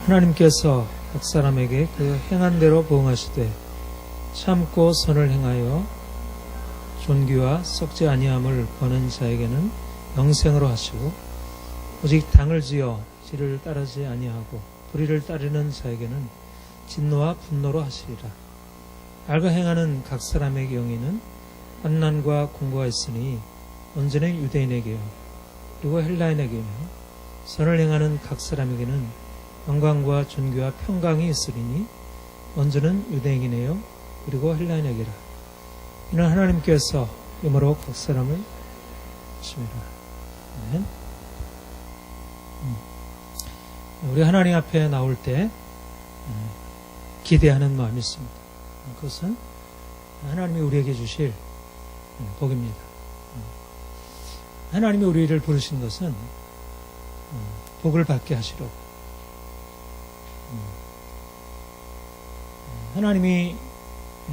하나님께서 각 사람에게 그 행한 대로 보응하시되 참고 선을 행하여 존귀와 썩지 아니함을 버는 자에게는 영생으로 하시고 오직 당을 지어 지를 따르지 아니하고 불의를 따르는 자에게는 진노와 분노로 하시리라. 알고 행하는 각 사람에게 영이는 환난과 공고가 있으니 언제는 유대인에게요 그리고 헬라인에게요 선을 행하는 각 사람에게는 영광과 존귀와 평강이 있으리니 먼저는 유대인이네요 그리고 헬라인에게라. 이는 하나님께서 힘으로 각 사람을 하심이라. 아멘. 우리 하나님 앞에 나올 때 기대하는 마음이 있습니다. 그것은 하나님이 우리에게 주실 복입니다. 하나님이 우리를 부르신 것은 복을 받게 하시려고. 하나님이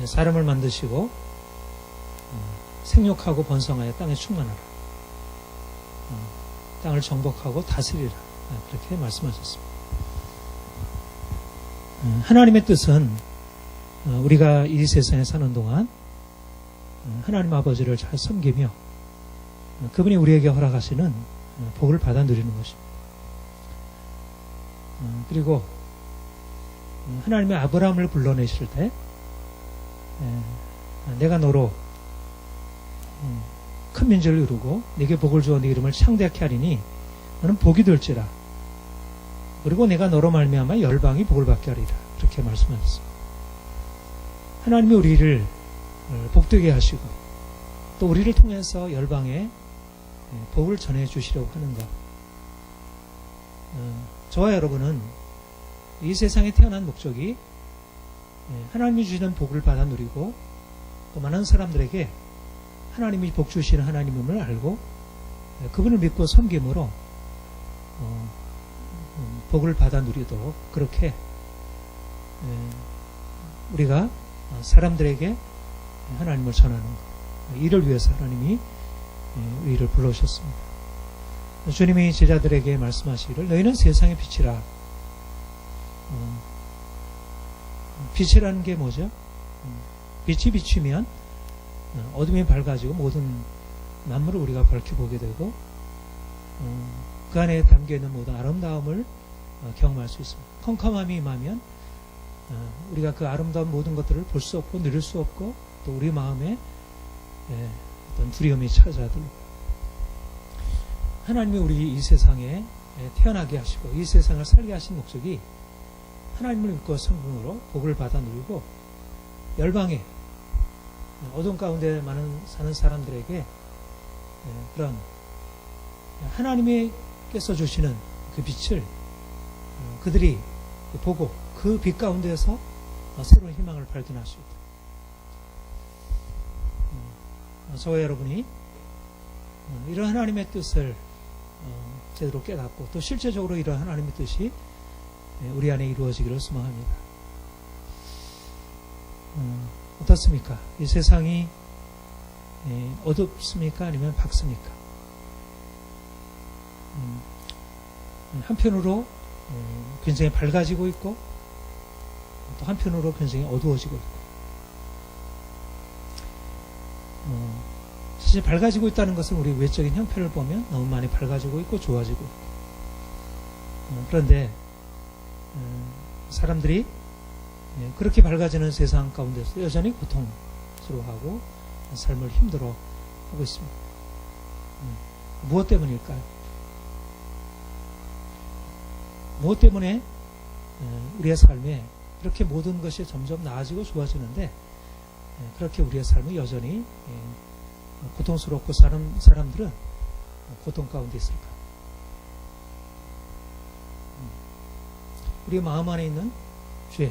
사람을 만드시고 생육하고 번성하여 땅에 충만하라. 땅을 정복하고 다스리라. 그렇게 말씀하셨습니다. 하나님의 뜻은 우리가 이 세상에 사는 동안 하나님 아버지를 잘 섬기며 그분이 우리에게 허락하시는 복을 받아 누리는 것입니다. 그리고 하나님의 아브라함을 불러내실 때 내가 너로 큰 민족을 이루고 네게 복을 주어 네 이름을 창대하게 하리니 너는 복이 될지라. 그리고 내가 너로 말미암아 열방이 복을 받게 하리라. 그렇게 말씀하셨습니다. 하나님이 우리를 복되게 하시고 또 우리를 통해서 열방에 복을 전해 주시려고 하는 것. 저와 여러분은 이 세상에 태어난 목적이 하나님이 주시는 복을 받아 누리고 또 많은 사람들에게 하나님이 복 주시는 하나님임을 알고 그분을 믿고 섬김으로 복을 받아 누리도록 그렇게 우리가 사람들에게 하나님을 전하는 것. 이를 위해서 하나님이 우리를 불러오셨습니다. 주님이 제자들에게 말씀하시기를 너희는 세상의 빛이라. 빛이라는 게 뭐죠? 빛이 비추면 어둠이 밝아지고 모든 만물을 우리가 밝혀보게 되고 그 안에 담겨있는 모든 아름다움을 경험할 수 있습니다. 컴컴함이 임하면 우리가 그 아름다운 모든 것들을 볼 수 없고 누릴 수 없고 또 우리 마음에 어떤 두려움이 찾아들고 하나님이 우리 이 세상에 태어나게 하시고 이 세상을 살게 하신 목적이 하나님을 믿고 성공으로 복을 받아 누리고 열방에 어둠 가운데 사는 사람들에게 그런 하나님께서 주시는 그 빛을 그들이 보고 그 빛 가운데에서 새로운 희망을 발견할 수 있다. 저와 여러분이 이런 하나님의 뜻을 제대로 깨닫고 또 실제적으로 이런 하나님의 뜻이 우리 안에 이루어지기를 소망합니다. 어떻습니까? 이 세상이 어둡습니까? 아니면 밝습니까? 한편으로 굉장히 밝아지고 있고 또 한편으로 굉장히 어두워지고 있고 사실 밝아지고 있다는 것은 우리 외적인 형편을 보면 너무 많이 밝아지고 있고 좋아지고 있고 그런데 사람들이 그렇게 밝아지는 세상 가운데서 여전히 고통스러워하고 삶을 힘들어 하고 있습니다. 무엇 때문일까요? 무엇 때문에 우리의 삶에 이렇게 모든 것이 점점 나아지고 좋아지는데 그렇게 우리의 삶은 여전히 고통스럽고 사람들은 고통 가운데 있을까? 우리 마음 안에 있는 죄,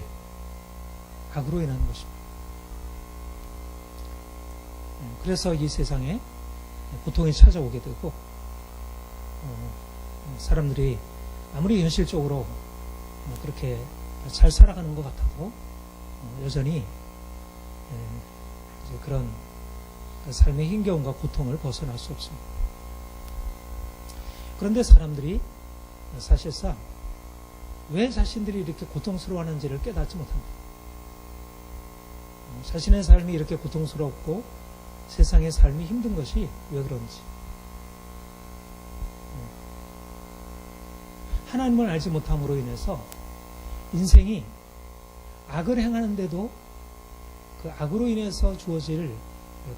악으로 인한 것입니다. 그래서 이 세상에 고통이 찾아오게 되고 사람들이 아무리 현실적으로 그렇게 잘 살아가는 것 같아도 여전히 그런 삶의 힘겨움과 고통을 벗어날 수 없습니다. 그런데 사람들이 사실상 왜 자신들이 이렇게 고통스러워하는지를 깨닫지 못합니다. 자신의 삶이 이렇게 고통스럽고 세상의 삶이 힘든 것이 왜 그런지. 하나님을 알지 못함으로 인해서 인생이 악을 행하는데도 그 악으로 인해서 주어질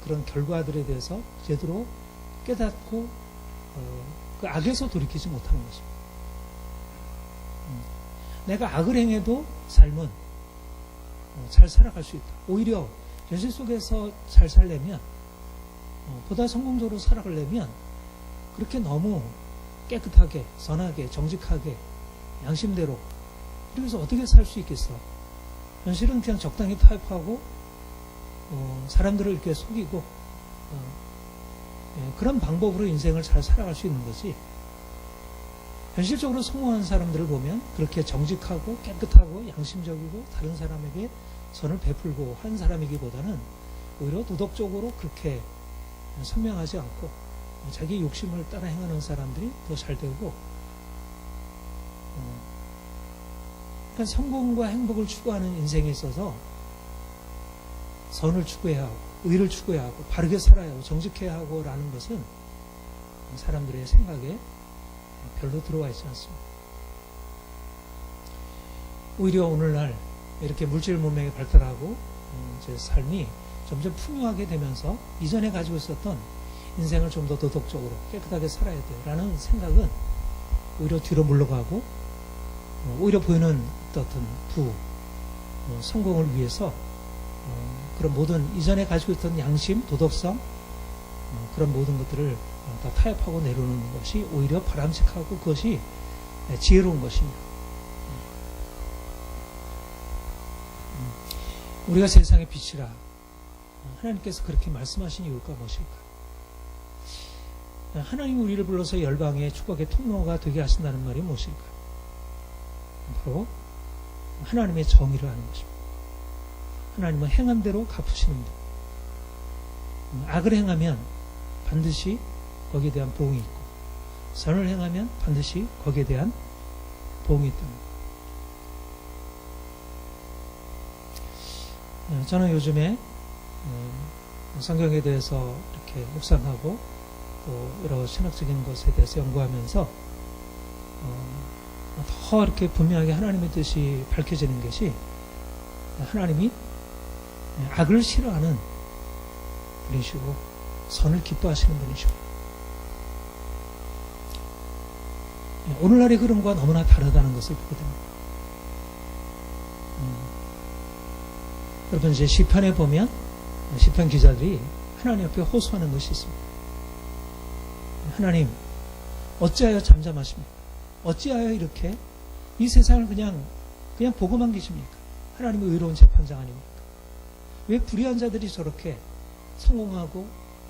그런 결과들에 대해서 제대로 깨닫고 그 악에서 돌이키지 못하는 것입니다. 내가 악을 행해도 삶은 잘 살아갈 수 있다. 오히려 현실 속에서 잘 살려면 보다 성공적으로 살아가려면 그렇게 너무 깨끗하게, 선하게, 정직하게, 양심대로 그래서 어떻게 살 수 있겠어? 현실은 그냥 적당히 타협하고 사람들을 이렇게 속이고 그런 방법으로 인생을 잘 살아갈 수 있는 거지. 현실적으로 성공한 사람들을 보면 그렇게 정직하고 깨끗하고 양심적이고 다른 사람에게 선을 베풀고 한 사람이기보다는 오히려 도덕적으로 그렇게 선명하지 않고 자기 욕심을 따라 행하는 사람들이 더 잘 되고, 그러니까 성공과 행복을 추구하는 인생에 있어서 선을 추구해야 하고 의를 추구해야 하고 바르게 살아야 하고 정직해야 하고 라는 것은 사람들의 생각에 별로 들어와 있지 않습니다. 오히려 오늘날 이렇게 물질 문명이 발달하고 이제 삶이 점점 풍요하게 되면서 이전에 가지고 있었던 인생을 좀 더 도덕적으로 깨끗하게 살아야 돼라는 생각은 오히려 뒤로 물러가고 오히려 보이는 어떤 성공을 위해서 그런 모든 이전에 가지고 있던 양심, 도덕성 그런 모든 것들을 다 타협하고 내려놓는 것이 오히려 바람직하고 그것이 지혜로운 것입니다. 우리가 세상의 빛이라 하나님께서 그렇게 말씀하신 이유가 무엇일까? 하나님이 우리를 불러서 열방의 축복의 통로가 되게 하신다는 말이 무엇일까? 바로 하나님의 정의를 하는 것입니다. 하나님은 행한 대로 갚으시는 분. 악을 행하면 반드시 거기에 대한 보응이 있고 선을 행하면 반드시 거기에 대한 보응이 있답니다. 저는 요즘에 성경에 대해서 이렇게 묵상하고 또 여러 신학적인 것에 대해서 연구하면서 더 이렇게 분명하게 하나님의 뜻이 밝혀지는 것이 하나님이 악을 싫어하는 분이시고 선을 기뻐하시는 분이시고 오늘날의 흐름과 너무나 다르다는 것을 보게 됩니다. 여러분 이제 시편에 보면 시편 기자들이 하나님 앞에 호소하는 것이 있습니다. 하나님 어찌하여 잠잠하십니까? 어찌하여 이렇게 이 세상을 그냥 보고만 계십니까? 하나님의 의로운 재판장 아닙니까? 왜 불의한 자들이 저렇게 성공하고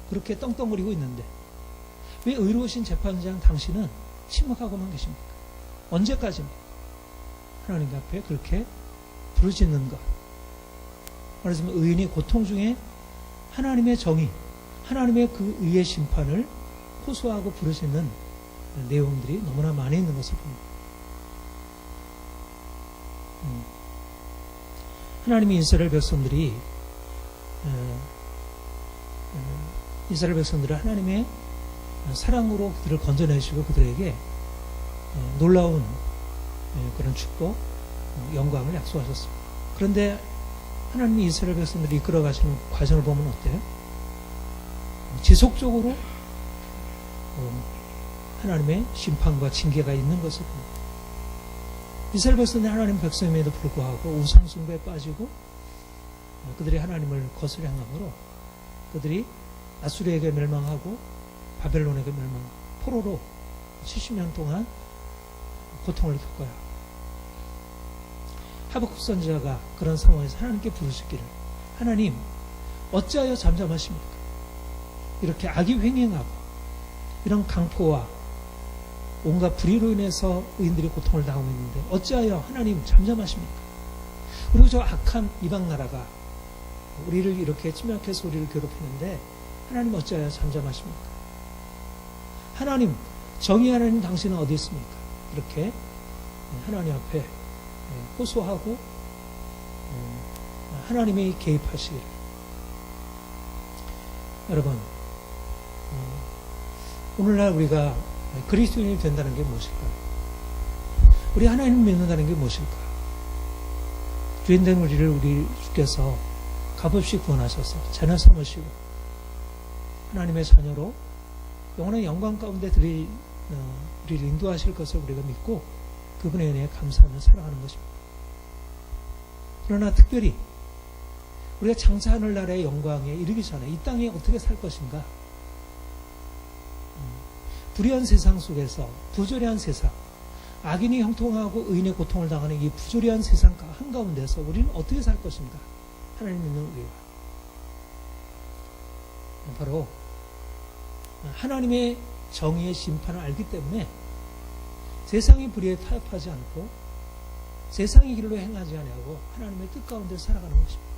그렇게 떵떵거리고 있는데 왜 의로우신 재판장 당신은 침묵하고만 계십니까? 언제까지입니까? 하나님 앞에 그렇게 부르짖는 것. 말하자면 의인이 고통 중에 하나님의 정의, 하나님의 그 의의 심판을 호소하고 부르짖는 내용들이 너무나 많이 있는 것을 봅니다. 하나님이 이스라엘 백성들을 하나님의 사랑으로 그들을 건져내시고 그들에게 놀라운 그런 축복, 영광을 약속하셨습니다. 그런데 하나님이 이스라엘 백성들을 이끌어 가시는 과정을 보면 어때요? 지속적으로 하나님의 심판과 징계가 있는 것을 봅니다. 이스라엘 백성들이 하나님 백성임에도 불구하고 우상 숭배에 빠지고 그들이 하나님을 거스려 행함으로 그들이 아수르에게 멸망하고 바벨론에게 멸망하고 포로로 70년 동안 고통을 겪어야 하고 하박국 선지자가 그런 상황에서 하나님께 부르짖기를 하나님 어찌하여 잠잠하십니까? 이렇게 악이 횡행하고 이런 강포와 온갖 불의로 인해서 의인들이 고통을 당하고 있는데 어찌하여 하나님 잠잠하십니까? 그리고 저 악한 이방 나라가 우리를 이렇게 침략해서 우리를 괴롭히는데 하나님 어찌하여 잠잠하십니까? 하나님 정의 하나님 당신은 어디 있습니까? 이렇게 하나님 앞에 호소하고 하나님이 개입하시기를. 여러분, 오늘날 우리가 그리스도인이 된다는 게 무엇일까요? 우리 하나님을 믿는다는 게 무엇일까? 죄인된 우리를 우리 주께서 값없이 구원하셔서 자녀 삼으시고 하나님의 자녀로 영원한 영광 가운데 우리를 인도하실 것을 우리가 믿고 그분의 은혜에 감사하며 살아가는 것입니다. 그러나 특별히 우리가 장차 하늘나라의 영광에 이르기 전에 이 땅에 어떻게 살 것인가? 불의한 세상 속에서 부조리한 세상, 악인이 형통하고 의인의 고통을 당하는 이 부조리한 세상 한가운데서 우리는 어떻게 살 것인가? 하나님 믿는 우리가 바로 하나님의 정의의 심판을 알기 때문에 세상의 불의에 타협하지 않고 세상의 길로 행하지 아니하고 하나님의 뜻 가운데 살아가는 것입니다.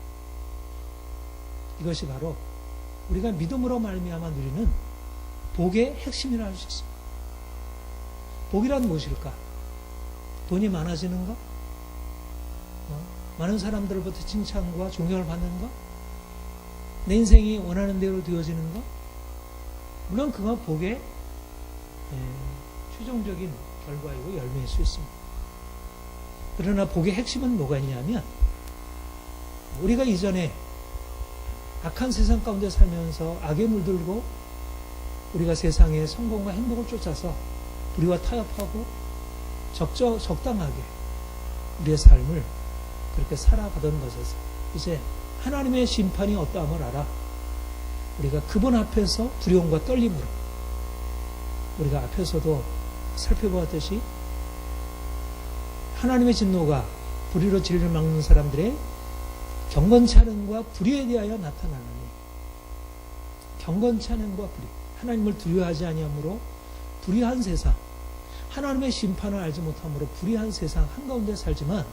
이것이 바로 우리가 믿음으로 말미암아 누리는 복의 핵심이라 할 수 있습니다. 복이란 무엇일까? 돈이 많아지는 것? 많은 사람들로부터 칭찬과 존경을 받는 것? 내 인생이 원하는 대로 되어지는 것? 물론 그건 복의 최종적인 결과이고 열매일 수 있습니다. 그러나 복의 핵심은 뭐가 있냐면 우리가 이전에 악한 세상 가운데 살면서 악에 물들고 우리가 세상의 성공과 행복을 쫓아서 우리와 타협하고 적당하게 우리의 삶을 그렇게 살아가던 것에서 이제 하나님의 심판이 어떠함을 알아 우리가 그분 앞에서 두려움과 떨림으로 우리가 앞에서도 살펴보았듯이 하나님의 진노가 불의로 진리를 막는 사람들의 경건치 않음과 불의에 대하여 나타나느니 경건치 않음과 불의 하나님을 두려워하지 아니하므로 불의한 세상 하나님의 심판을 알지 못함으로 불의한 세상 한가운데 살지만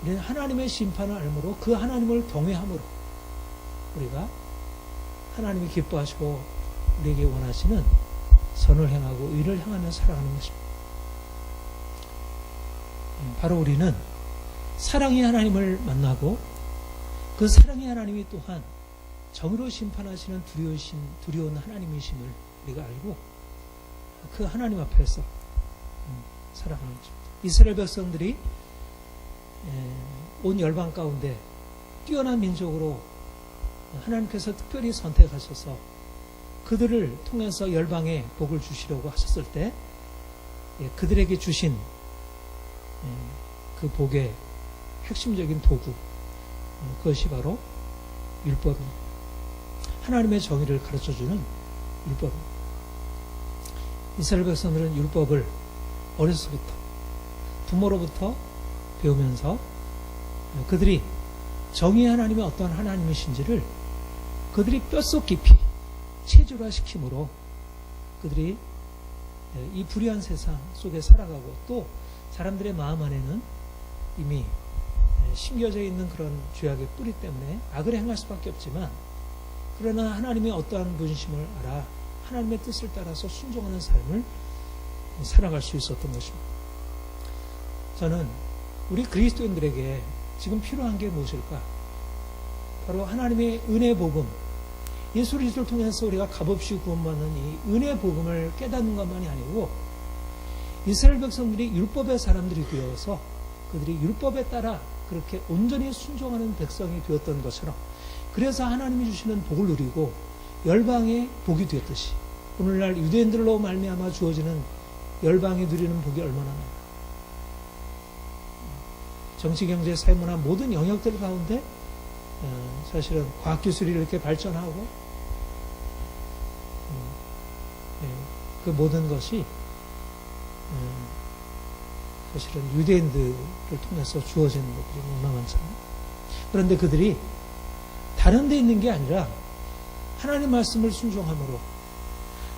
우리는 하나님의 심판을 알므로 그 하나님을 경외함으로 우리가 하나님이 기뻐하시고 우리에게 원하시는 선을 행하고 의를 향하며 살아가는 것입니다. 바로 우리는 사랑의 하나님을 만나고 그 사랑의 하나님이 또한 정의로 심판하시는 두려운 하나님이심을 우리가 알고 그 하나님 앞에서 살아가는 것입니다. 이스라엘 백성들이 온 열방 가운데 뛰어난 민족으로 하나님께서 특별히 선택하셔서 그들을 통해서 열방에 복을 주시려고 하셨을 때 그들에게 주신 그 복의 핵심적인 도구 그것이 바로 율법입니다. 하나님의 정의를 가르쳐주는 율법입니다. 이스라엘 백성들은 율법을 어려서부터 부모로부터 배우면서 그들이 정의의 하나님이 어떠한 하나님이신지를 그들이 뼛속 깊이 체질화시킴으로 그들이 이 불의한 세상 속에 살아가고 또 사람들의 마음 안에는 이미 심겨져 있는 그런 죄악의 뿌리 때문에 악을 행할 수밖에 없지만 그러나 하나님의 어떠한 분심을 알아 하나님의 뜻을 따라서 순종하는 삶을 살아갈 수 있었던 것입니다. 저는 우리 그리스도인들에게 지금 필요한 게 무엇일까? 바로 하나님의 은혜 복음, 예수 그리스도를 통해서 우리가 값없이 구원받는 이 은혜 복음을 깨닫는 것만이 아니고 이스라엘 백성들이 율법의 사람들이 되어서 그들이 율법에 따라 그렇게 온전히 순종하는 백성이 되었던 것처럼 그래서 하나님이 주시는 복을 누리고 열방의 복이 되었듯이 오늘날 유대인들로 말미암아 주어지는 열방이 누리는 복이 얼마나 많아요. 정치, 경제, 사회문화 모든 영역들 가운데 사실은 과학기술이 이렇게 발전하고 그 모든 것이 사실은 유대인들을 통해서 주어지는 것들이 너무나 많잖아요. 그런데 그들이 다른 데 있는 게 아니라 하나님 말씀을 순종함으로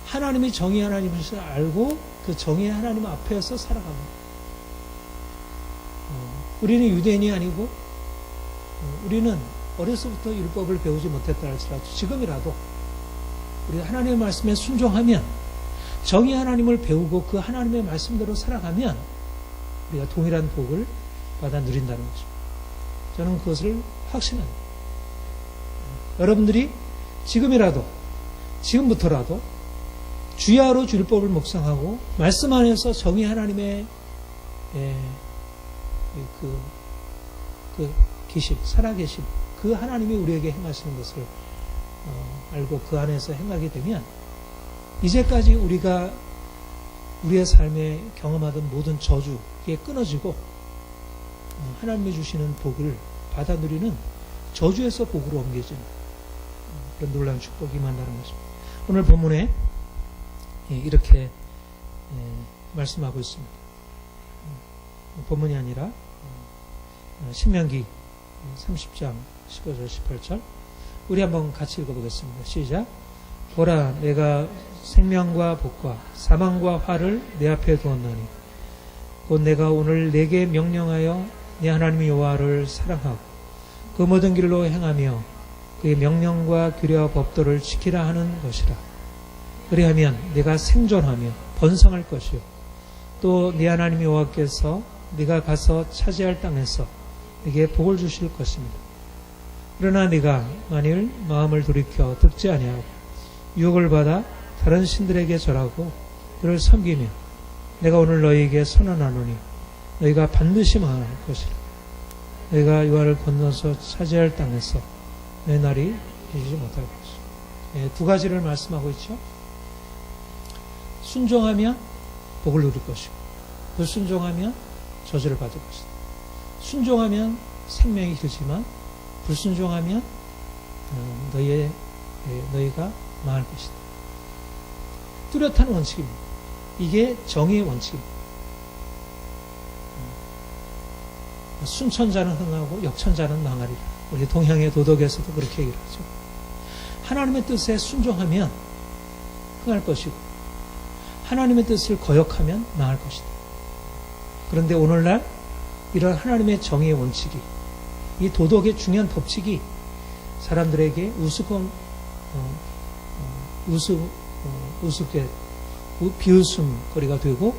하나님이 정의 하나님을 알고 그 정의 하나님 앞에서 살아갑니다. 우리는 유대인이 아니고 우리는 어려서부터 율법을 배우지 못했다 할지라도 지금이라도 우리가 하나님의 말씀에 순종하면 정의 하나님을 배우고 그 하나님의 말씀대로 살아가면 우리가 동일한 복을 받아 누린다는 거죠. 저는 그것을 확신합니다. 여러분들이 지금부터라도 주야로 율법을 묵상하고 말씀 안에서 정의 하나님의 계심, 살아계심, 그 하나님이 우리에게 행하시는 것을 알고 그 안에서 행하게 되면 이제까지 우리가 우리의 삶에 경험하던 모든 저주에 끊어지고 하나님이 주시는 복을 받아 누리는 저주에서 복으로 옮겨지는 그런 놀라운 축복이 임한다는 것입니다. 오늘 본문에 이렇게 말씀하고 있습니다. 본문이 아니라 신명기 30장 15절 18절 우리 한번 같이 읽어보겠습니다. 시작. 보라, 내가 생명과 복과 사망과 화를 내 앞에 두었나니 곧 내가 오늘 내게 명령하여 내 하나님 여호와를 사랑하고 그 모든 길로 행하며 그의 명령과 규례와 법도를 지키라 하는 것이라. 그리하면 내가 생존하며 번성할 것이요 또 내 하나님 여호와께서 네가 가서 차지할 땅에서 네게 복을 주실 것입니다. 그러나 네가 만일 마음을 돌이켜 듣지 아니하고 유혹을 받아 다른 신들에게 절하고 그를 섬기며 내가 오늘 너희에게 선언하노니 너희가 반드시 망할 것이라. 너희가 유아를 건너서 차지할 땅에서 내 날이 이르지 못할 것이라. 두 가지를 말씀하고 있죠. 순종하면 복을 누릴 것이고 불순종하면 저주를 받을 것이다. 순종하면 생명이 길지만 불순종하면 너희가 망할 것이다. 뚜렷한 원칙입니다. 이게 정의의 원칙입니다. 순천자는 흥하고 역천자는 망하리라. 우리 동양의 도덕에서도 그렇게 얘기를 하죠. 하나님의 뜻에 순종하면 흥할 것이고 하나님의 뜻을 거역하면 망할 것이다. 그런데 오늘날 이런 하나님의 정의의 원칙이 이 도덕의 중요한 법칙이 사람들에게 우습게 비웃음거리가 되고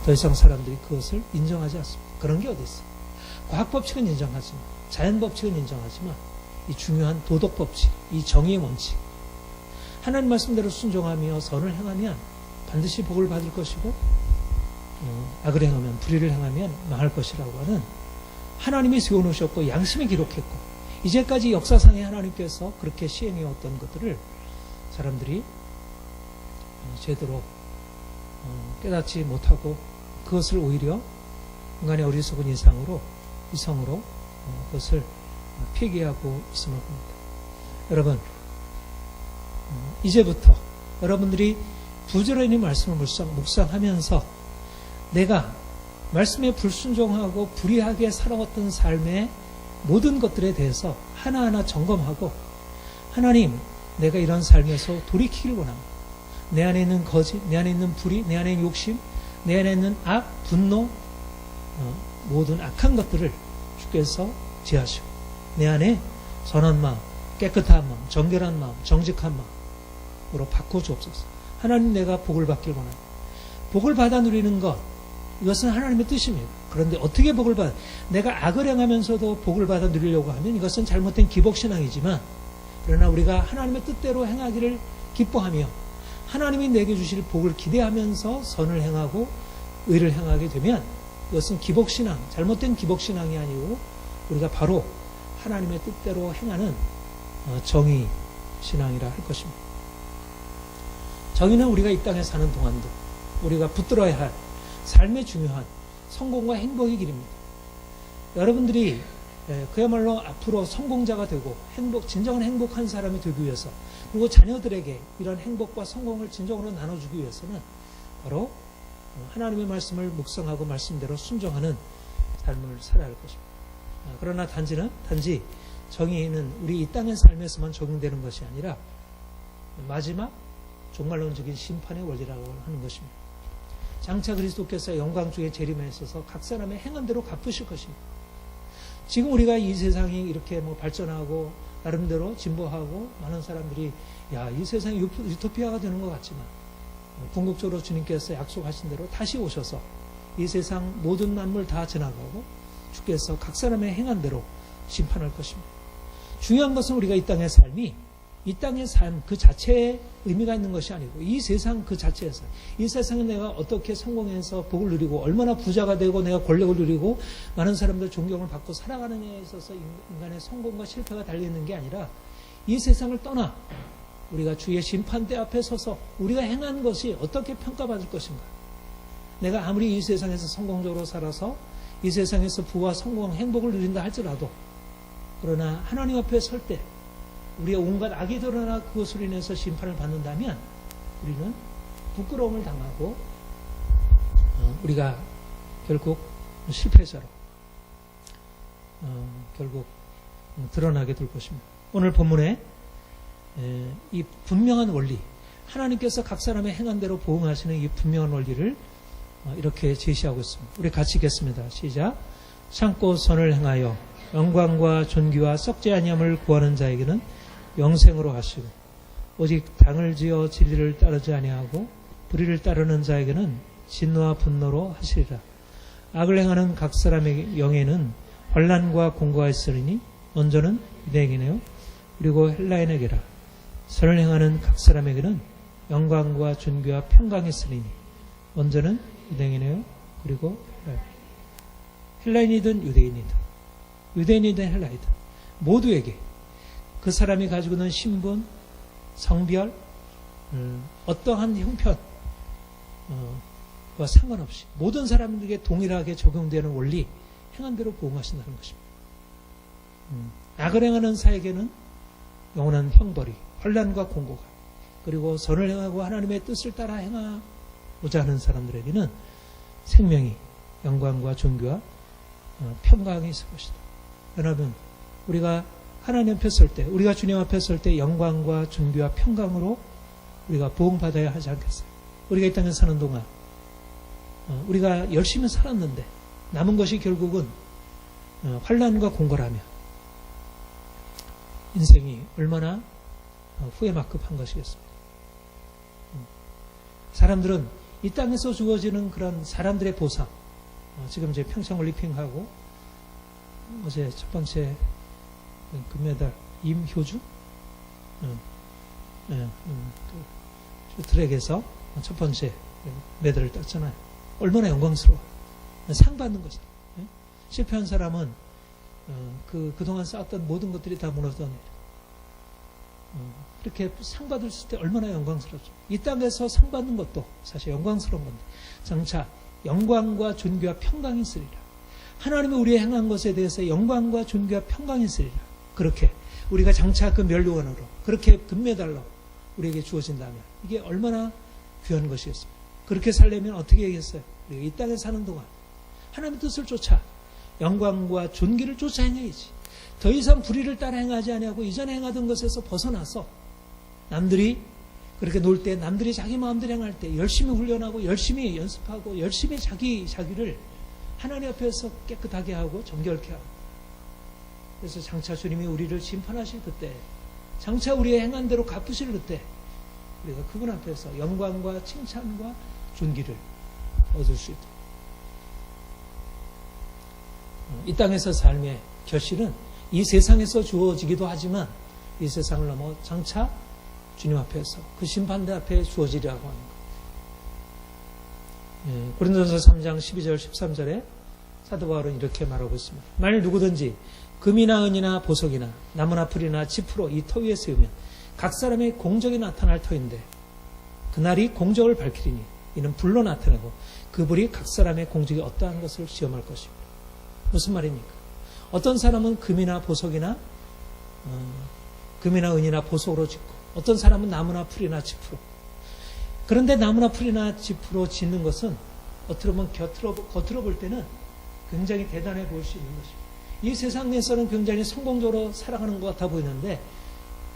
더 이상 사람들이 그것을 인정하지 않습니다. 그런 게 어디 있어요? 과학 법칙은 인정하지만 자연 법칙은 인정하지만 이 중요한 도덕 법칙, 이 정의의 원칙 하나님 말씀대로 순종하며 선을 행하면 반드시 복을 받을 것이고 악을 행하면 불의를 행하면 망할 것이라고 하는 하나님이 세워놓으셨고 양심이 기록했고 이제까지 역사상에 하나님께서 그렇게 시행해왔던 것들을 사람들이 제대로 깨닫지 못하고 그것을 오히려 인간의 어리석은 이성으로 그것을 폐기하고 있음을 봅니다. 여러분 이제부터 여러분들이 부지런히 말씀을 묵상하면서 내가 말씀에 불순종하고 불의하게 살아왔던 삶의 모든 것들에 대해서 하나하나 점검하고 하나님 내가 이런 삶에서 돌이키길 원합니다. 내 안에 있는 거짓, 내 안에 있는 불의, 내 안에 있는 욕심, 내 안에 있는 악, 분노 모든 악한 것들을 주께서 제하시고 내 안에 선한 마음, 깨끗한 마음, 정결한 마음, 정직한 마음으로 바꿔주옵소서. 하나님 내가 복을 받길 원합니다. 복을 받아 누리는 것 이것은 하나님의 뜻입니다. 그런데 어떻게 복을 받아? 내가 악을 행하면서도 복을 받아 누리려고 하면 이것은 잘못된 기복신앙이지만 그러나 우리가 하나님의 뜻대로 행하기를 기뻐하며 하나님이 내게 주실 복을 기대하면서 선을 행하고 의를 행하게 되면 이것은 기복신앙, 잘못된 기복신앙이 아니고 우리가 바로 하나님의 뜻대로 행하는 정의신앙이라 할 것입니다. 정의는 우리가 이 땅에 사는 동안도 우리가 붙들어야 할 삶의 중요한 성공과 행복의 길입니다. 여러분들이 그야말로 앞으로 성공자가 되고 진정한 행복한 사람이 되기 위해서 그리고 자녀들에게 이런 행복과 성공을 진정으로 나눠주기 위해서는 바로 하나님의 말씀을 묵상하고 말씀대로 순종하는 삶을 살아야 할 것입니다. 그러나 단지 정의는 우리 이 땅의 삶에서만 적용되는 것이 아니라 마지막 종말론적인 심판의 원리라고 하는 것입니다. 장차 그리스도께서 영광 중에 재림하셔서 각 사람의 행한대로 갚으실 것입니다. 지금 우리가 이 세상이 이렇게 발전하고 나름대로 진보하고 많은 사람들이 이 세상이 유토피아가 되는 것 같지만 궁극적으로 주님께서 약속하신 대로 다시 오셔서 이 세상 모든 만물 다 지나가고 주께서 각 사람의 행한 대로 심판할 것입니다. 중요한 것은 우리가 이 땅의 삶이 이 땅의 삶 그 자체에 의미가 있는 것이 아니고 이 세상 그 자체에서 이 세상에 내가 어떻게 성공해서 복을 누리고 얼마나 부자가 되고 내가 권력을 누리고 많은 사람들 존경을 받고 살아가는 데 있어서 인간의 성공과 실패가 달려있는 게 아니라 이 세상을 떠나 우리가 주의 심판대 앞에 서서 우리가 행한 것이 어떻게 평가받을 것인가. 내가 아무리 이 세상에서 성공적으로 살아서 이 세상에서 부와 성공, 행복을 누린다 할지라도 그러나 하나님 앞에 설 때 우리의 온갖 악이 드러나 그것으로 인해서 심판을 받는다면 우리는 부끄러움을 당하고 우리가 결국 실패자로 결국 드러나게 될 것입니다. 오늘 본문에 이 분명한 원리, 하나님께서 각 사람의 행한 대로 보응하시는 이 분명한 원리를 이렇게 제시하고 있습니다. 우리 같이 읽겠습니다. 시작. 참고 선을 행하여 영광과 존귀와 썩지 아니함을 구하는 자에게는 영생으로 하시고 오직 당을 지어 진리를 따르지 아니하고 불의를 따르는 자에게는 진노와 분노로 하시리라. 악을 행하는 각 사람의 영에는 환난과 공고가 있으리니 먼저는 유대인이네요. 그리고 헬라인에게라. 선을 행하는 각 사람에게는 영광과 존귀와 평강이 있으리니 먼저는 유대인이네요. 그리고 헬라인이든 유대인이든 유대인이든 헬라이든 모두에게 그 사람이 가지고 있는 신분, 성별, 어떠한 형편과 상관없이 모든 사람들에게 동일하게 적용되는 원리, 행한 대로 보응하신다는 것입니다. 악을 행하는 자에게는 영원한 형벌이, 환난과 공고가, 그리고 선을 행하고 하나님의 뜻을 따라 행하고자 하는 사람들에게는 생명이, 영광과 존귀와 평강이 있을 것이다. 여러분, 우리가 하나님 앞에 설 때, 우리가 주님 앞에 설 때 영광과 존귀와 평강으로 우리가 보응받아야 하지 않겠어요? 우리가 이 땅에 사는 동안 우리가 열심히 살았는데 남은 것이 결국은 환난과 공고라면 인생이 얼마나 후회막급한 것이겠습니까? 사람들은 이 땅에서 주어지는 그런 사람들의 보상, 지금 이제 평창올림픽하고 어제 첫 번째 금메달 임효주 트랙에서 첫 번째 메달을 땄잖아요. 얼마나 영광스러워. 상 받는 거죠. 실패한 사람은 그동안 쌓았던 모든 것들이 다 무너져내려. 이렇게 상 받을 때 얼마나 영광스럽죠. 이 땅에서 상 받는 것도 사실 영광스러운 건데 장차 영광과 존귀와 평강이 있으리라. 하나님이 우리의 행한 것에 대해서 영광과 존귀와 평강이 있으리라. 그렇게 우리가 장차 그 면류관으로 그렇게 금메달로 우리에게 주어진다면 이게 얼마나 귀한 것이겠습니까? 그렇게 살려면 어떻게 하겠어요? 우리가 이 땅에 사는 동안 하나님의 뜻을 쫓아 영광과 존귀를 쫓아 행해야지. 더 이상 불의를 따라 행하지 아니하고 이전에 행하던 것에서 벗어나서 남들이 그렇게 놀 때, 남들이 자기 마음대로 행할 때 열심히 훈련하고 열심히 연습하고 열심히 자기를 하나님 앞에서 깨끗하게 하고 정결케 하고, 그래서 장차 주님이 우리를 심판하실 그때, 장차 우리의 행한 대로 갚으실 그때 우리가 그분 앞에서 영광과 칭찬과 존귀를 얻을 수 있도록. 이 땅에서 삶의 결실은 이 세상에서 주어지기도 하지만 이 세상을 넘어 장차 주님 앞에서 그 심판대 앞에 주어지리라고 하는 것. 고린도전서 3장 12절 13절에 사도 바울은 이렇게 말하고 있습니다. 만일 누구든지 금이나 은이나 보석이나 나무나 풀이나 지푸로 이 터 위에 세우면 각 사람의 공적이 나타날 터인데 그날이 공적을 밝히리니 이는 불로 나타내고 그 불이 각 사람의 공적이 어떠한 것을 시험할 것입니다. 무슨 말입니까? 어떤 사람은 금이나 보석이나 금이나 은이나 보석으로 짓고 어떤 사람은 나무나 풀이나 지푸로. 그런데 나무나 풀이나 지푸로 짓는 것은 어떻게 보면 겉으로 볼 때는 굉장히 대단해 보일 수 있는 것입니다. 이 세상에서는 굉장히 성공적으로 살아가는 것 같아 보이는데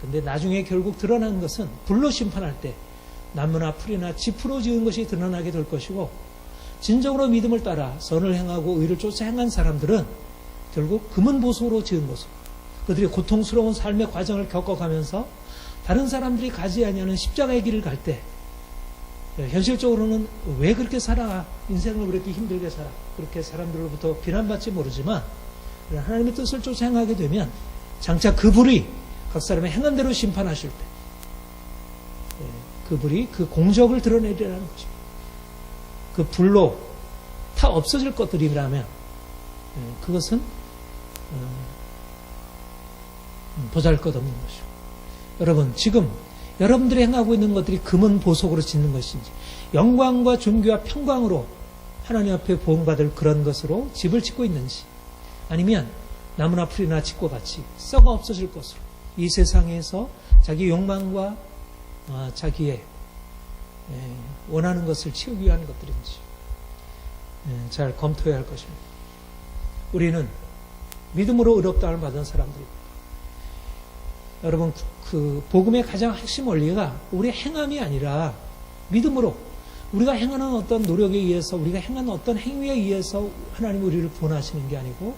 근데 나중에 결국 드러난 것은 불로 심판할 때 나무나 풀이나 지푸로 지은 것이 드러나게 될 것이고 진정으로 믿음을 따라 선을 행하고 의를 쫓아 행한 사람들은 결국 금은 보석으로 지은 것으로 그들이 고통스러운 삶의 과정을 겪어가면서 다른 사람들이 가지 아니하는 십자가의 길을 갈 때 현실적으로는 왜 그렇게 살아? 인생을 그렇게 힘들게 살아? 그렇게 사람들로부터 비난받지 모르지만 하나님의 뜻을 쫓아 행하게 되면 장차 그 불이 각 사람의 행한 대로 심판하실 때 그 불이 그 공적을 드러내리라는 것입니다. 그 불로 다 없어질 것들이라면 그것은 보잘것없는 것이고, 여러분 지금 여러분들이 행하고 있는 것들이 금은 보석으로 짓는 것인지 영광과 존귀와 평강으로 하나님 앞에 보응받을 그런 것으로 집을 짓고 있는지, 아니면 나무나 풀이나 짓고 같이 썩어 없어질 것으로 이 세상에서 자기 욕망과 자기의 원하는 것을 채우기 위한 것들인지 잘 검토해야 할 것입니다. 우리는 믿음으로 의롭다함을 받은 사람들입니다. 여러분, 그 복음의 가장 핵심 원리가 우리의 행함이 아니라 믿음으로, 우리가 행하는 어떤 노력에 의해서, 우리가 행하는 어떤 행위에 의해서 하나님이 우리를 구원하시는 게 아니고,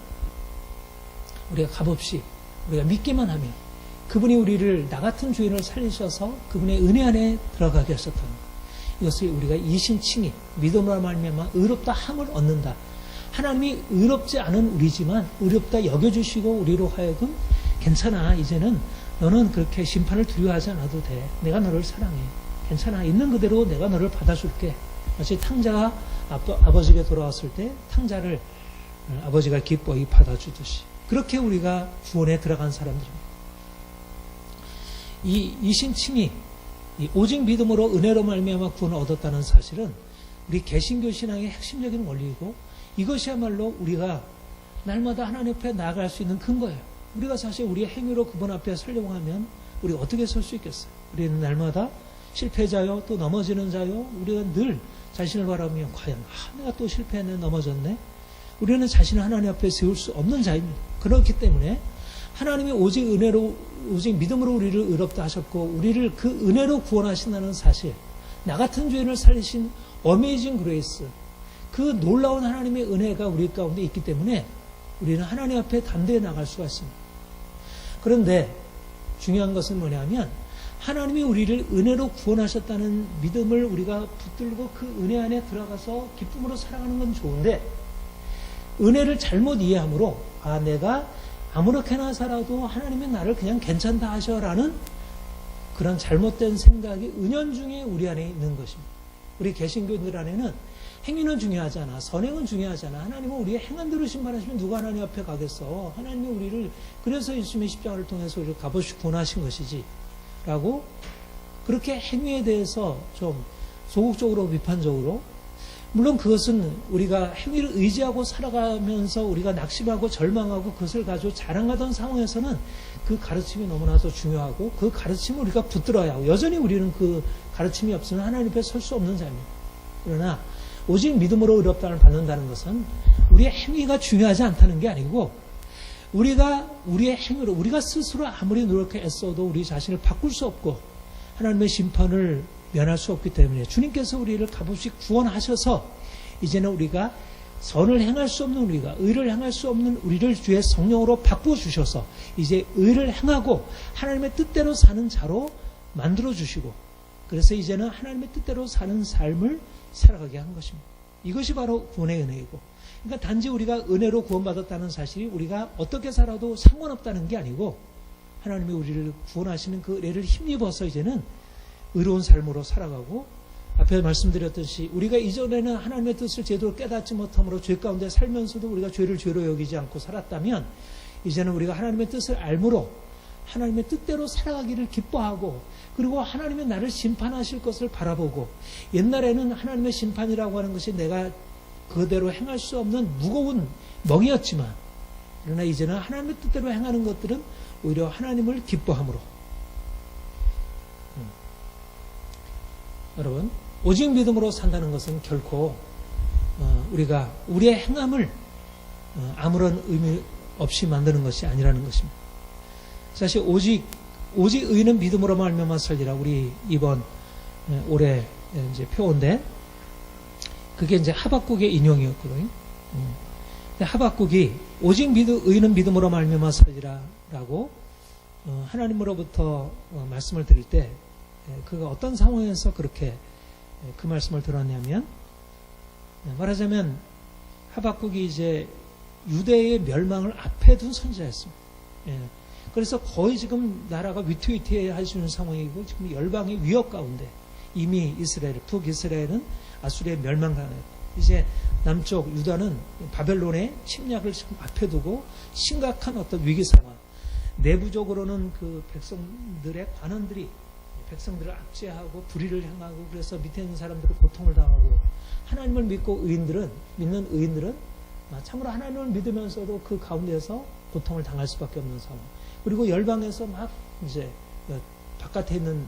우리가 값없이 우리가 믿기만 하면 그분이 우리를 나 같은 죄인을 살리셔서 그분의 은혜 안에 들어가게 하셨다는 것. 이것을 우리가 이신칭의 믿음으로 말미암아 의롭다 함을 얻는다. 하나님이 의롭지 않은 우리지만 의롭다 여겨주시고 우리로 하여금 괜찮아, 이제는 너는 그렇게 심판을 두려워하지 않아도 돼. 내가 너를 사랑해. 괜찮아. 있는 그대로 내가 너를 받아줄게. 마치 탕자가 아버지에게 돌아왔을 때 탕자를 아버지가 기뻐히 받아주듯이, 그렇게 우리가 구원에 들어간 사람들입니다. 이 이신칭이 오직 믿음으로 은혜로 말미암아 구원을 얻었다는 사실은 우리 개신교 신앙의 핵심적인 원리이고, 이것이야말로 우리가 날마다 하나님 앞에 나아갈 수 있는 근거예요. 우리가 사실 우리의 행위로 그분 앞에 서려고 하면 우리 어떻게 설 수 있겠어요? 우리는 날마다 실패자요, 또 넘어지는 자요. 우리가 늘 자신을 바라보면 과연 내가 또 실패했네, 넘어졌네. 우리는 자신을 하나님 앞에 세울 수 없는 자입니다. 그렇기 때문에 하나님이 오직 은혜로, 오직 믿음으로 우리를 의롭다 하셨고 우리를 그 은혜로 구원하신다는 사실, 나 같은 죄인을 살리신 어메이징 그레이스, 그 놀라운 하나님의 은혜가 우리 가운데 있기 때문에 우리는 하나님 앞에 담대히 나갈 수가 있습니다. 그런데 중요한 것은 뭐냐면, 하나님이 우리를 은혜로 구원하셨다는 믿음을 우리가 붙들고 그 은혜 안에 들어가서 기쁨으로 살아가는 건 좋은데, 은혜를 잘못 이해함으로 내가 아무렇게나 살아도 하나님이 나를 그냥 괜찮다 하셔라는 그런 잘못된 생각이 은연중에 우리 안에 있는 것입니다. 우리 개신교인들 안에는 행위는 중요하지 않아, 선행은 중요하지 않아, 하나님은 우리의 행한 대로 심판하시면 누가 하나님 앞에 가겠어. 하나님이 우리를 그래서 예수님의 십자가를 통해서 우리를 값없이 구원하신 것이지 라고, 그렇게 행위에 대해서 좀 소극적으로 비판적으로, 물론 그것은 우리가 행위를 의지하고 살아가면서 우리가 낙심하고 절망하고 그것을 가지고 자랑하던 상황에서는 그 가르침이 너무나도 중요하고 그 가르침을 우리가 붙들어야 하고, 여전히 우리는 그 가르침이 없으면 하나님 앞에 설 수 없는 자입니다. 그러나 오직 믿음으로 의롭다함을 받는다는 것은 우리의 행위가 중요하지 않다는 게 아니고, 우리가 우리의 행위로, 우리가 스스로 아무리 노력해 애써도 우리 자신을 바꿀 수 없고 하나님의 심판을 면할 수 없기 때문에 주님께서 우리를 값없이 구원하셔서 이제는 우리가 선을 행할 수 없는 우리가, 의를 행할 수 없는 우리를 주의 성령으로 바꿔주셔서 이제 의를 행하고 하나님의 뜻대로 사는 자로 만들어주시고, 그래서 이제는 하나님의 뜻대로 사는 삶을 살아가게 한 것입니다. 이것이 바로 구원의 은혜이고, 그러니까 단지 우리가 은혜로 구원받았다는 사실이 우리가 어떻게 살아도 상관없다는 게 아니고, 하나님이 우리를 구원하시는 그 은혜를 힘입어서 이제는 의로운 삶으로 살아가고, 앞에 말씀드렸듯이 우리가 이전에는 하나님의 뜻을 제대로 깨닫지 못함으로 죄 가운데 살면서도 우리가 죄를 죄로 여기지 않고 살았다면, 이제는 우리가 하나님의 뜻을 알므로 하나님의 뜻대로 살아가기를 기뻐하고, 그리고 하나님의 나를 심판하실 것을 바라보고, 옛날에는 하나님의 심판이라고 하는 것이 내가 그대로 행할 수 없는 무거운 멍이었지만, 그러나 이제는 하나님의 뜻대로 행하는 것들은 오히려 하나님을 기뻐함으로. 여러분, 오직 믿음으로 산다는 것은 결코 우리가 우리의 행함을 아무런 의미 없이 만드는 것이 아니라는 것입니다. 사실 오직 의는 믿음으로 말미암아 살리라, 우리 이번 올해 이제 표어인데, 그게 이제 하박국의 인용이었거든요. 하박국이 오직 의는 믿음으로 말미암아 살리라라고 하나님으로부터 말씀을 드릴 때, 그가 어떤 상황에서 그렇게 그 말씀을 들었냐면, 말하자면 하박국이 이제 유대의 멸망을 앞에 둔 선지자였습니다. 그래서 거의 지금 나라가 위태위태해지는 상황이고 지금 열방의 위협 가운데 이미 이스라엘, 북이스라엘은 아수리의 멸망당했고 이제 남쪽 유다는 바벨론의 침략을 지금 앞에 두고 심각한 어떤 위기 상황. 내부적으로는 그 백성들의 관원들이 백성들을 압제하고 불의를 행하고 그래서 밑에 있는 사람들을 고통을 당하고 하나님을 믿고 믿는 의인들은 참으로 하나님을 믿으면서도 그 가운데서 고통을 당할 수밖에 없는 상황. 그리고 열방에서 막 이제 바깥에 있는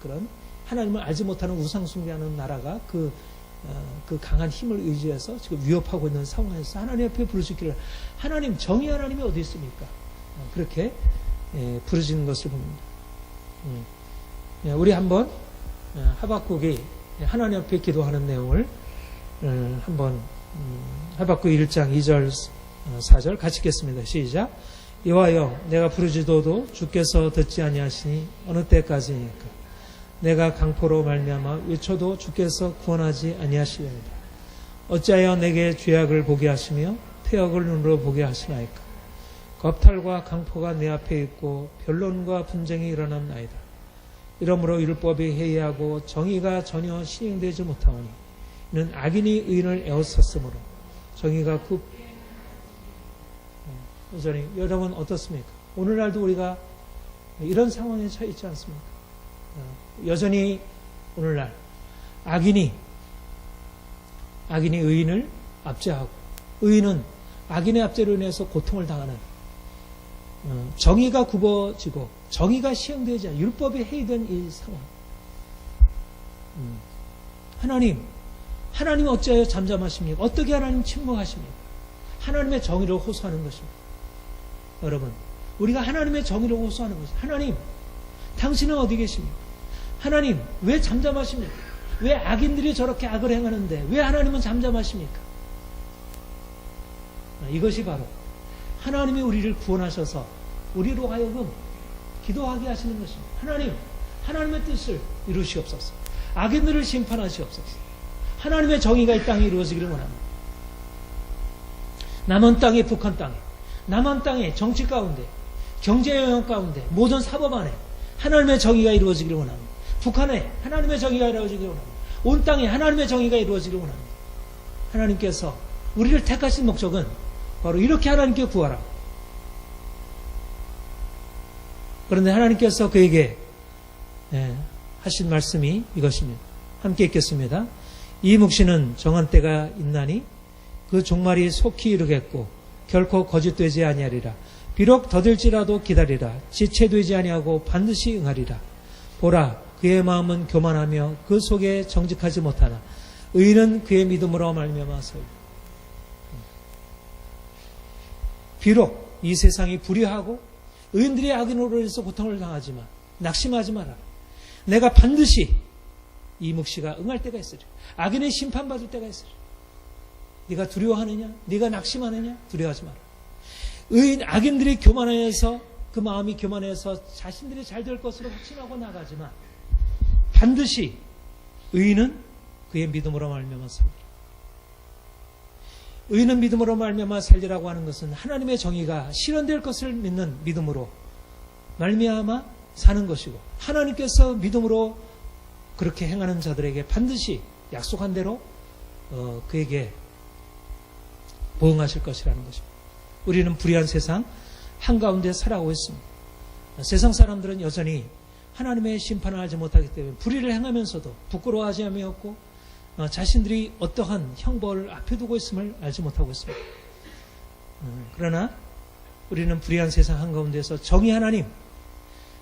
그런 하나님을 알지 못하는 우상숭배하는 나라가 그 강한 힘을 의지해서 지금 위협하고 있는 상황에서 하나님 앞에 부르짖기를 하나님, 정의 하나님이 어디 있습니까? 그렇게 부르짖는 것을 봅니다. 우리 한번 하박국이 하나님 앞에 기도하는 내용을 한번 하박국 1장 2절 4절 같이 읽겠습니다. 시작. 여호와여, 내가 부르짖어도 주께서 듣지 아니하시니 어느 때까지니까? 내가 강포로 말미암아 외쳐도 주께서 구원하지 아니하시리이다. 어찌하여 내게 죄악을 보게 하시며 태역을 눈으로 보게 하시나이까? 겁탈과 강포가 내 앞에 있고 변론과 분쟁이 일어났나이다. 이러므로 율법이 해이하고 정의가 전혀 시행되지 못하오니 이는 악인이 의인을 에워쌌으므로 정의가 여전히 여러분 어떻습니까? 오늘날도 우리가 이런 상황에 처해 있지 않습니까? 여전히 오늘날 악인이 의인을 압제하고 의인은 악인의 압제로 인해서 고통을 당하는 정의가 굽어지고 정의가 시행되지 않은 율법이 해이된 이 상황. 하나님 어찌하여 잠잠하십니까? 어떻게 하나님 침묵하십니까? 하나님의 정의를 호소하는 것입니다. 여러분, 우리가 하나님의 정의를 호소하는 것입니다. 하나님, 당신은 어디 계십니까? 하나님, 왜 잠잠하십니까? 왜 악인들이 저렇게 악을 행하는데 왜 하나님은 잠잠하십니까? 이것이 바로 하나님이 우리를 구원하셔서 우리로 하여금 기도하게 하시는 것입니다. 하나님의 뜻을 이루시옵소서. 악인들을 심판하시옵소서. 하나님의 정의가 이 땅에 이루어지기를 원합니다. 남한 땅에, 북한 땅에, 남한 땅에 정치 가운데, 경제 영역 가운데, 모든 사법 안에 하나님의 정의가 이루어지기를 원합니다. 북한에 하나님의 정의가 이루어지기를 원합니다. 온 땅에 하나님의 정의가 이루어지기를 원합니다. 하나님께서 우리를 택하신 목적은 바로 이렇게 하나님께 구하라. 그런데 하나님께서 그에게 하신 말씀이 이것입니다. 함께 읽겠습니다. 이 묵시는 정한 때가 있나니 그 종말이 속히 이르겠고 결코 거짓되지 아니하리라. 비록 더딜지라도 기다리라. 지체되지 아니하고 반드시 응하리라. 보라, 그의 마음은 교만하며 그 속에 정직하지 못하나 의인은 그의 믿음으로 말미암아서이다. 비록 이 세상이 불의하고 의인들이 악인으로 인해서 고통을 당하지만 낙심하지 마라. 내가 반드시 이 묵시가 응할 때가 있으리라. 악인의 심판받을 때가 있으리라. 네가 두려워하느냐? 네가 낙심하느냐? 두려워하지 마라. 악인들이 교만해서 그 마음이 교만해서 자신들이 잘 될 것으로 확신하고 나가지만 반드시 의인은 그의 믿음으로 말미암아 살리라. 의인은 믿음으로 말미암아 살리라고 하는 것은 하나님의 정의가 실현될 것을 믿는 믿음으로 말미암아 사는 것이고 하나님께서 믿음으로 그렇게 행하는 자들에게 반드시 약속한 대로 그에게 보응하실 것이라는 것입니다. 우리는 불의한 세상 한가운데 살아오고 있습니다. 세상 사람들은 여전히 하나님의 심판을 알지 못하기 때문에 불의를 행하면서도 부끄러워하지 않았고 자신들이 어떠한 형벌을 앞에 두고 있음을 알지 못하고 있습니다. 그러나 우리는 불의한 세상 한가운데서 정의 하나님,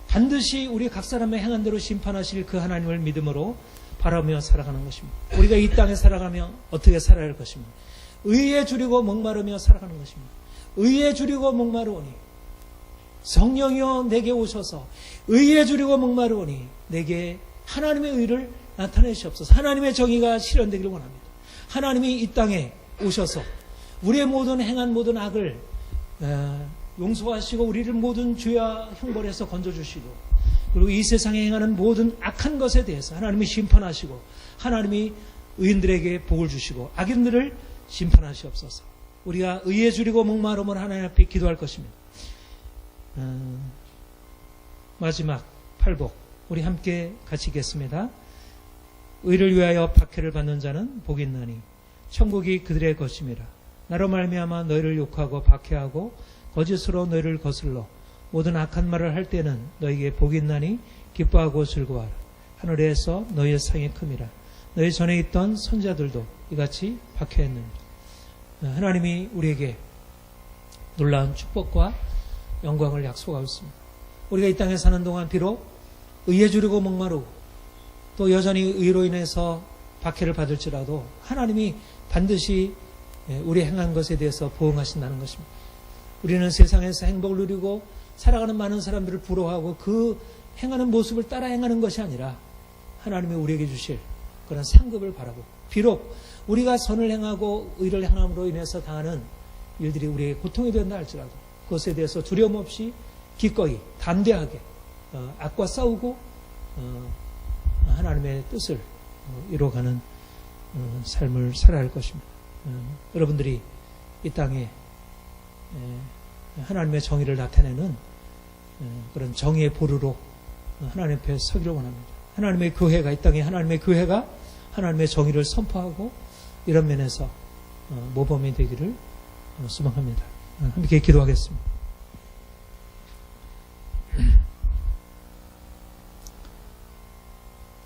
반드시 우리 각 사람의 행한 대로 심판하실 그 하나님을 믿음으로 바라며 살아가는 것입니다. 우리가 이 땅에 살아가며 어떻게 살아야 할 것입니다. 의에 줄이고 목마르며 살아가는 것입니다. 의에 줄이고 목마르오니 성령이여 내게 오셔서 의에 줄이고 목마르오니 내게 하나님의 의를 나타내시옵소서. 하나님의 정의가 실현되기를 원합니다. 하나님이 이 땅에 오셔서 우리의 모든 행한 모든 악을 용서하시고 우리를 모든 죄와 형벌에서 건져주시고 그리고 이 세상에 행하는 모든 악한 것에 대해서 하나님이 심판하시고 하나님이 의인들에게 복을 주시고 악인들을 심판하시옵소서. 우리가 의에 줄이고 목마름을 하나님 앞에 기도할 것입니다. 마지막 팔복 우리 함께 같이 읽겠습니다. 의를 위하여 박해를 받는 자는 복이 있나니 천국이 그들의 것임이라. 나로 말미암아 너희를 욕하고 박해하고 거짓으로 너희를 거슬러 모든 악한 말을 할 때는 너희에게 복이 있나니 기뻐하고 즐거워하라. 하늘에서 너희의 상이 큼이라. 너희 전에 있던 선자들도 이같이 박해했느니라. 하나님이 우리에게 놀라운 축복과 영광을 약속하고 있습니다. 우리가 이 땅에 사는 동안 비록 의에 줄이고 목마르고 또 여전히 의로 인해서 박해를 받을지라도 하나님이 반드시 우리 행한 것에 대해서 보응하신다는 것입니다. 우리는 세상에서 행복을 누리고 살아가는 많은 사람들을 부러워하고 그 행하는 모습을 따라 행하는 것이 아니라 하나님이 우리에게 주실 그런 상급을 바라고 비록 우리가 선을 행하고 의를 행함으로 인해서 당하는 일들이 우리에게 고통이 된다 할지라도 그것에 대해서 두려움 없이 기꺼이 담대하게 악과 싸우고 하나님의 뜻을 이뤄가는 삶을 살아야 할 것입니다. 여러분들이 이 땅에 하나님의 정의를 나타내는 그런 정의의 보루로 하나님 앞에 서기를 원합니다. 하나님의 교회가 이 땅에 하나님의 교회가 하나님의 정의를 선포하고 이런 면에서 모범이 되기를 소망합니다. 함께 기도하겠습니다.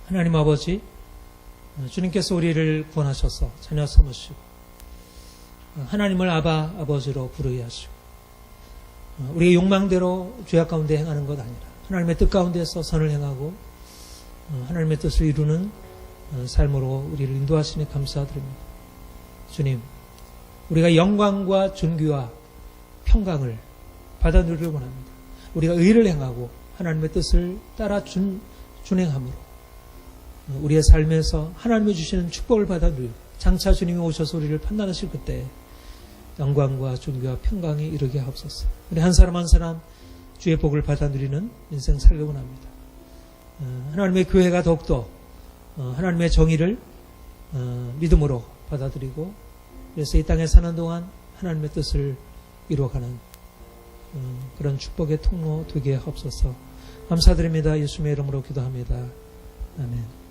하나님 아버지, 주님께서 우리를 구원하셔서 자녀 삼으시고 하나님을 아바 아버지로 부르게 하시고 우리의 욕망대로 죄악 가운데 행하는 것 아니라 하나님의 뜻 가운데서 선을 행하고 하나님의 뜻을 이루는 삶으로 우리를 인도하시니 감사드립니다. 주님, 우리가 영광과 존귀와 평강을 받아 누리를 원합니다. 우리가 의를 행하고 하나님의 뜻을 따라 준행함으로 우리의 삶에서 하나님이 주시는 축복을 받아 누리고 장차 주님이 오셔서 우리를 판단하실 그때 영광과 존귀와 평강이 이르게 하옵소서. 우리 한 사람 한 사람 주의 복을 받아 누리는 인생 살기 원합니다. 하나님의 교회가 더욱더 하나님의 정의를 믿음으로 받아들이고 그래서 이 땅에 사는 동안 하나님의 뜻을 이루어가는 그런 축복의 통로 되게 하옵소서. 감사드립니다. 예수님의 이름으로 기도합니다. 아멘.